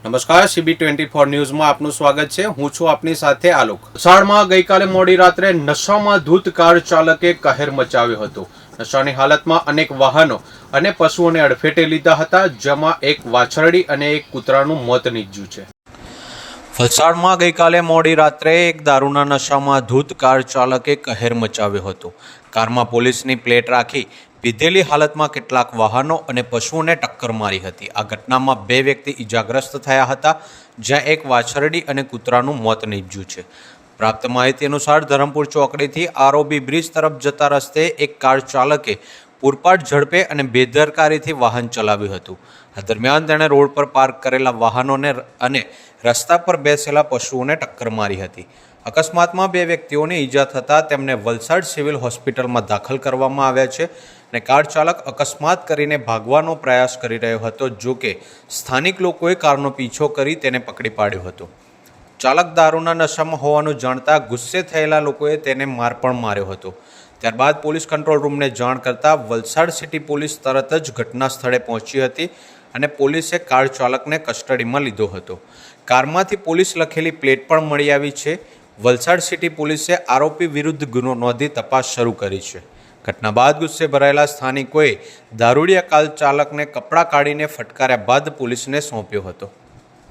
નમસ્કાર, CB24 ન્યૂઝમાં આપનું સ્વાગત છે। હું છું આપની સાથે આલોક। વલસાડમાં ગઈકાલે મોડી રાત્રે નશામાં ધૂત કાર ચાલકે કહેર મચાવ્યો હતો। નશાની હાલતમાં અનેક વાહનો અને પશુઓને અડફેટે લીધા હતા, જેમાં એક વાછરડી અને એક કૂતરાનું મોત નીપજ્યું છે। વલસાડમાં ગઈકાલે મોડી રાત્રે એક દારૂના નશામાં ધૂત કાર ચાલકે કહેર મચાવ્યો હતો। કારમાં પોલીસની પ્લેટ રાખી પીધેલી હાલતમાં કેટલાક વાહનો અને પશુઓને ટક્કર મારી હતી। આ ઘટનામાં 2 વ્યક્તિ ઇજાગ્રસ્ત થયા હતા, જ્યાં એક વાછરડી અને કૂતરાનું મોત નીપજ્યું છે। પ્રાપ્ત માહિતી અનુસાર ધરમપુર ચોકડીથી આરઓબી બ્રિજ તરફ જતા રસ્તે એક કાર ચાલકે પૂરપાટ ઝડપે અને બેદરકારીથી વાહન ચલાવ્યું હતું। આ દરમિયાન તેણે રોડ પર પાર્ક કરેલા વાહનોને અને રસ્તા પર બેસેલા પશુઓને ટક્કર મારી હતી। અકસ્માતમાં 2 વ્યક્તિઓને ઈજા થતાં તેમને વલસાડ સિવિલ હોસ્પિટલમાં દાખલ કરવામાં આવ્યા છે અને કાર ચાલક અકસ્માત કરીને ભાગવાનો પ્રયાસ કરી રહ્યો હતો, જો કે સ્થાનિક લોકોએ કારનો પીછો કરી તેને પકડી પાડ્યો હતો। ચાલક દારૂના નશામાં હોવાનું જાણતા ગુસ્સે થયેલા લોકોએ તેને માર પણ માર્યો હતો। ત્યારબાદ પોલીસ કંટ્રોલ રૂમને જાણ કરતાં વલસાડ સિટી પોલીસ તરત જ ઘટના સ્થળે પહોંચી હતી અને પોલીસે કાર ચાલકને કસ્ટડીમાં લીધો હતો। કારમાંથી પોલીસ લખેલી પ્લેટ પણ મળી આવી છે। વલસાડ સિટી પોલીસે આરોપી વિરુદ્ધ ગુનો નોંધી તપાસ શરૂ કરી છે। ઘટના બાદ ગુસ્સે ભરાયેલા સ્થાનિકોએ દારૂડિયા કાર ચાલકને કપડાં કાઢીને ફટકાર્યા બાદ પોલીસને સોંપ્યો હતો।